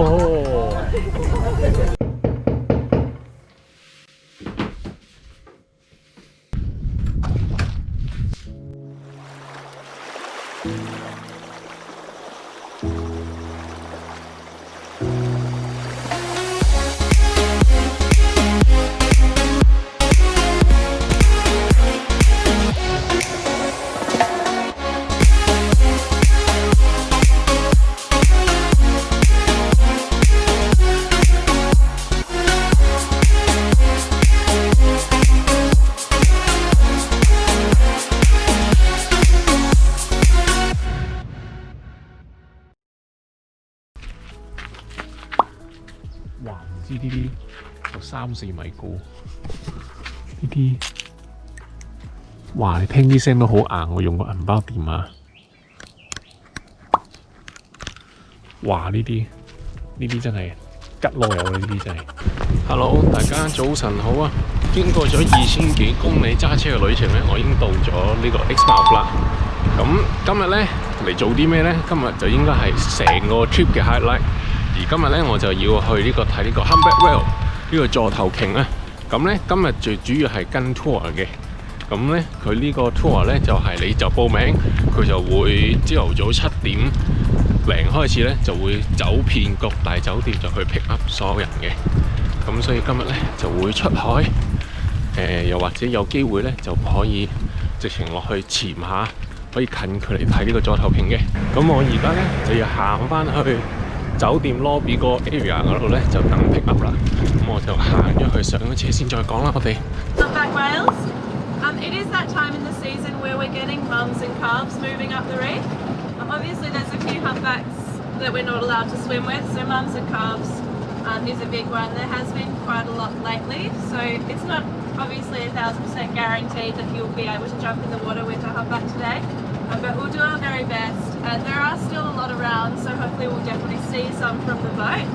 哇！唔知呢啲有3-4米高，呢啲哇！你聽啲聲都好硬，我用個銀包掂啊！哇！呢啲真係吉羅有呢啲真係。Hello， 大家早晨好啊！經過咗2000幾公里揸車嘅旅程咧，我已經到咗呢個 Exmouth 啦。咁今日咧嚟做啲咩咧？今日就應該係成個 trip 嘅 highlight。而今日咧我就要去呢個睇呢個 Humpback Whale 呢個座頭鯨咧。咁咧今日最主要係跟 tour 嘅。咁咧佢呢個 tour 咧就係你就報名，佢就會朝頭早7點零開始咧就會走遍各大酒店就去 pick up 所有人嘅。咁所以今日咧就會出海，又或者有機會咧就可以直情落去潛下，可以近距離睇呢個座頭鯨嘅。咁我而家咧就要行翻去酒店 lobby 個 area 嗰度咧就等 pick up 啦。咁我就行咗去上咗車先再講啦，我哋。Humpback whales. It is that time in the season where we're getting mums and calves moving up the reef. Obviously there's a few humpbacks that we're not allowed to swim with, so mums and calves is a big one. There has been quite a lot lately, so it's not obviously 1,000% guaranteed that you'll be able to jump in the water with a humpback today, but we'll do our very best. There are still a lot around, so hopefully we'll definitely see some from the boat,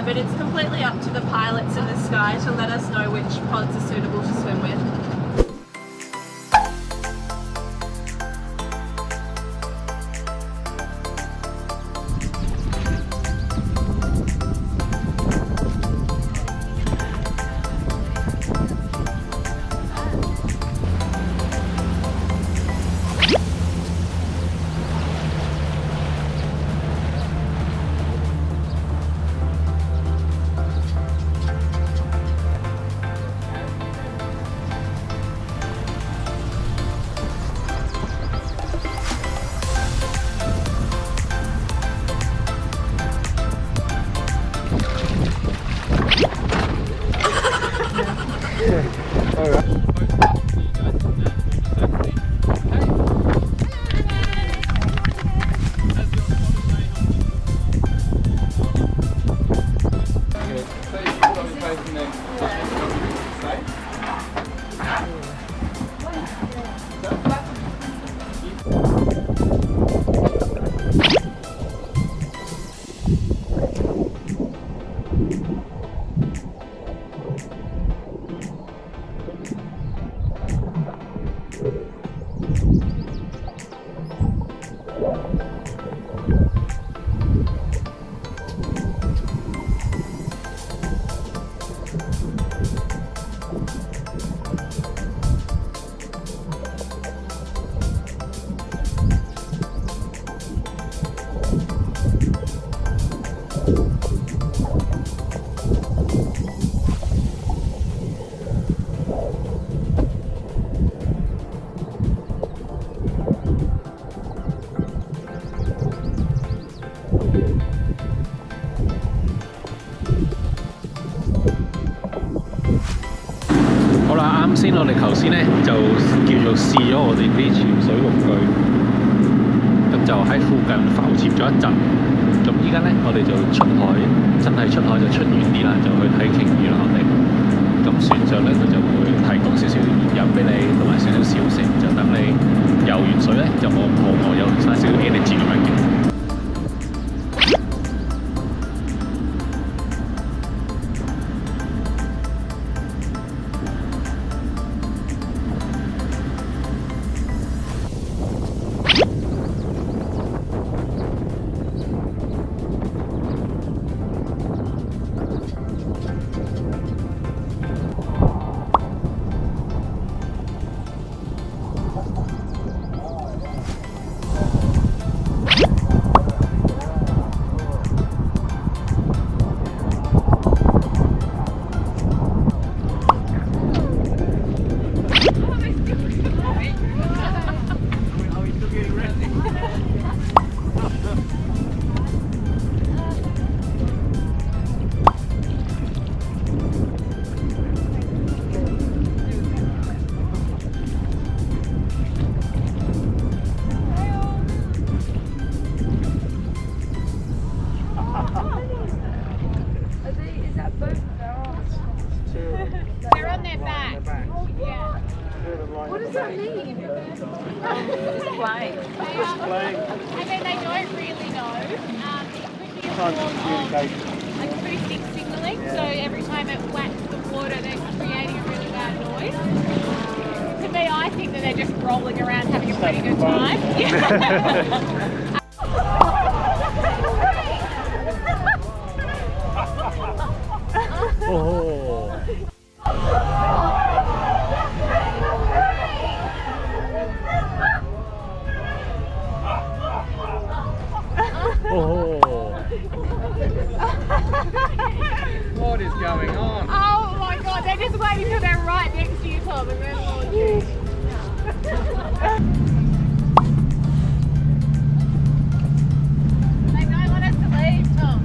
but it's completely up to the pilots in the sky to let us know which pods are suitable to swim with.啱先我哋頭先咧就叫做試咗我哋啲潛水用具，咁就喺附近浮潛咗一陣。咁依家咧我哋就出海，真係出海就出遠啲啦，就去睇鯨魚啦我哋。咁船上咧佢就會提供少少熱飲俾你，同埋少少小食，就等你游完水咧就冇咁肚餓，有晒少少 energy 咁樣嘅。Flying. And then they don't really know. It could be a form of acoustic signalling. So every time it whacks the water, they're creating a really bad noise. To me, I think that they're just rolling around having a pretty good time. Yeah. What is going on? Oh my god, they're just waiting till they're right next to you, Tom, and then launching. They don't want us to leave, Tom.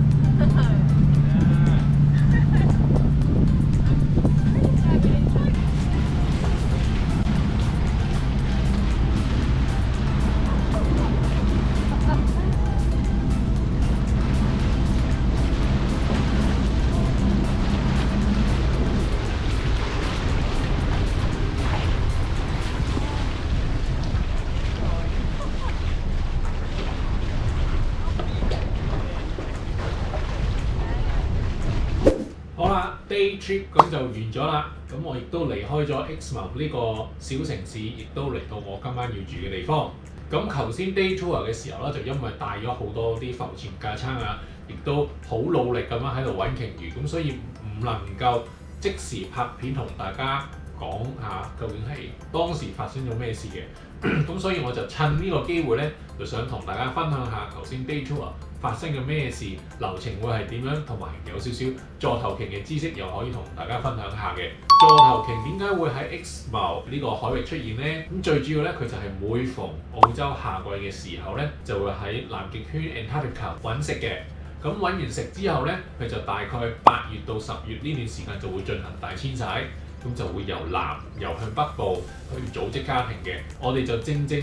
好啦 ，day trip 咁就完咗啦。咁我亦都離開咗 Exmouth 呢個小城市，亦都嚟到我今晚要住嘅地方。咁頭先 day tour 嘅時候咧，就因為帶咗好多啲浮潛架撐啊，亦都好努力咁樣喺度揾鯨魚，咁所以唔能夠即時拍片同大家講下究竟係當時發生咗咩事嘅。咁所以我就趁呢個機會咧，就想同大家分享下頭先 day tour 發生嘅咩事，流程會係點樣，同埋有少少座頭鯨嘅知識又可以同大家分享下嘅。座頭鯨點解會喺 Exmouth 呢個海域出現呢？咁最主要咧，佢就係每逢澳洲夏季嘅時候咧，就會喺南極圈 Antarctica 揾食嘅。咁揾完食之後咧，佢就大概8月到10月呢段時間就會進行大遷徙。咁就會由南遊向北部去組織家庭嘅。我哋就正藉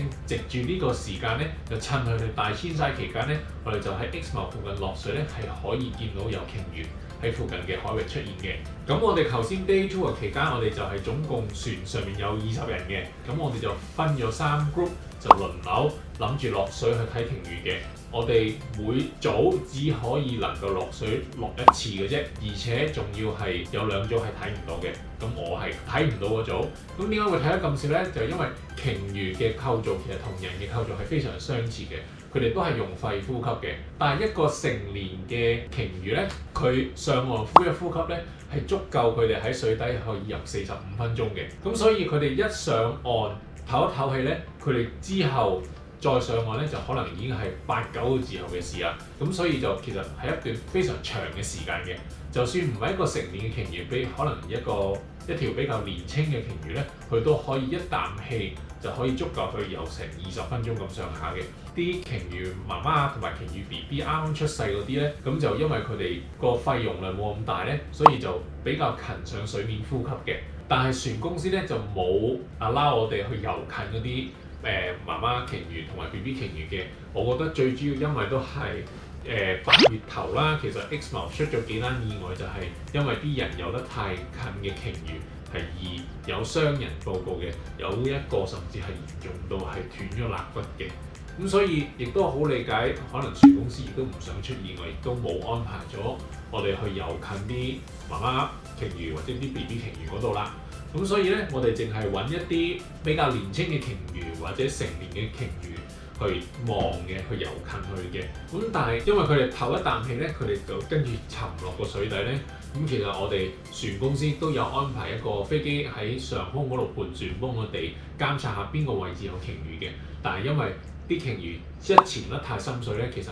住呢個時間咧，就趁佢哋大遷徙期間咧，我哋就喺 Exmouth 附近落水咧，係可以見到有鯨魚喺附近嘅海域出現嘅。咁我哋頭先 day tour 期間，我哋就係總共船上面有20人嘅。咁我哋就分咗3 group， 就輪流諗住落水去睇鯨魚嘅。我哋每組只可以能夠落水落1次嘅啫，而且仲要係有2組係睇唔到嘅。咁我係睇唔到嗰組。咁點解會睇得咁少呢？就係因為鯨魚嘅構造其實同人嘅構造係非常相似嘅，佢哋都係用肺呼吸嘅。但係一個成年嘅鯨魚呢，佢上岸呼一呼吸呢，係足夠佢哋喺水底可以游45分鐘嘅。咁所以佢哋一上岸唞一唞氣呢，佢哋之後再上岸咧，就可能已經係8、9個字後嘅事啦。咁所以就其實係一段非常長嘅時間嘅。就算唔係一個成年嘅鯨魚，比可能一條比較年輕嘅鯨魚咧，佢都可以一啖氣就可以足夠佢游成20分鐘咁上下嘅。啲鯨魚媽媽同埋鯨魚 BB 啱啱出世嗰啲咧，咁就因為佢哋個肺容量冇咁大咧，所以就比較近上水面呼吸嘅。但係船公司咧就冇allow我哋去遊近嗰啲媽媽鯨魚同埋 BB 鯨魚嘅。我覺得最主要因為都係8月頭啦，其實 Exmouth 出咗幾單意外，就係因為啲人游得太近嘅鯨魚係而有傷人報告嘅，有一個甚至係嚴重到係斷咗肋骨嘅。咁所以亦都好理解，可能船公司亦都唔想出意外，亦都冇安排咗我哋去遊近啲媽媽鯨魚或者啲 BB 鯨魚嗰度啦。咁所以咧，我哋淨係揾一啲比較年輕嘅鯨魚或者成年嘅鯨魚去望嘅，去遊近佢嘅。咁但係因為佢哋唞一啖氣咧，佢哋就跟住沉落個水底咧。咁其實我哋船公司都有安排一個飛機喺上空嗰度盤旋，幫我哋監察下邊個位置有鯨魚嘅。但係因為啲鯨魚一潛得太深水咧，其實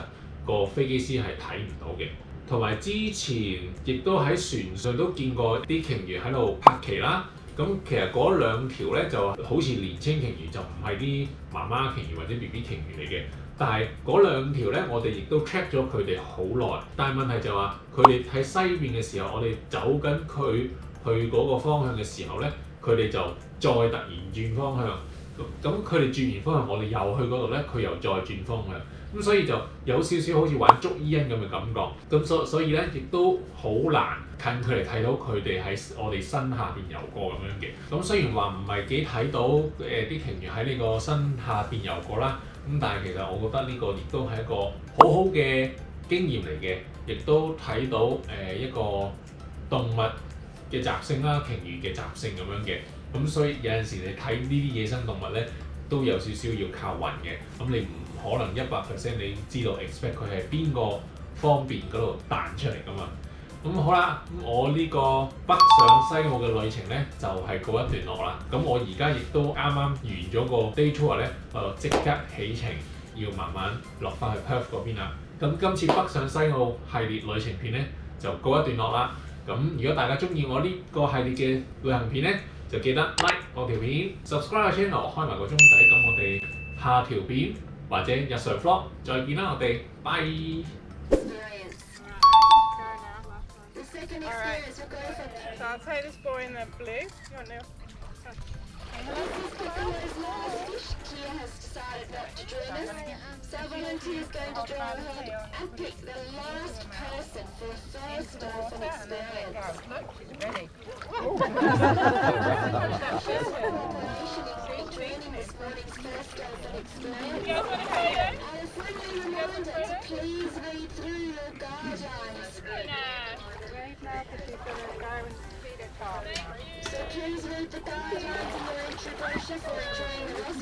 個飛機師係睇唔到嘅。同埋之前亦都喺船上都見過啲鯨魚喺度拍鰭啦。咁其實嗰2條咧就好似年青鯨魚，就唔係啲媽媽鯨魚或者 BB 鯨魚嚟嘅。但係嗰2條咧，我哋亦都 check 咗佢哋好耐。但係問題就話佢哋喺西邊嘅時候，我哋走緊佢去嗰個方向嘅時候咧，佢哋就再突然轉方向。咁佢哋轉完方向，我哋又去嗰度咧，佢又再轉方向，咁所以就有少少好似玩捉伊人咁嘅感覺。咁所以咧，亦都好難近距離睇到佢哋喺我哋身下邊游過咁樣嘅。咁雖然話唔係幾睇到啲鯨魚喺呢個身下邊游過啦，咁但係其實我覺得呢個亦都係一個好好嘅經驗嚟嘅，亦都睇到一個動物嘅習性啦，鯨魚嘅習性咁樣嘅。咁所以有陣時你睇呢啲野生動物咧，都有少少要靠運嘅。咁你唔可能100%你知道 expect 佢係邊個方面嗰度彈出嚟噶嘛。咁好啦，咁我呢個北上西澳嘅旅程咧就係告一段落啦。咁我而家亦都啱啱完咗個 day tour 咧，我就即刻起程要慢慢落翻去 Perth 嗰邊啦。咁今次北上西澳系列旅程片咧就告一段落啦。咁如果大家中意我呢個系列嘅旅行片咧，就記得 like 我條片 ，subscribe 個 channel， 開埋個鐘仔，咁我哋下條片或者日常 vlog 再見啦，我哋拜。Alright, so I'll take this boy in the blue. You want Neil? Kia has decided not to join us, so volunteers going to draw ahead and pick the last person for a first dolphin experience. Look, she's ready. Operation include training this morning's first dolphin experience. And a friendly reminder to please read through your guidelines. So please read the guidelines in your entry brochure for enjoying the rest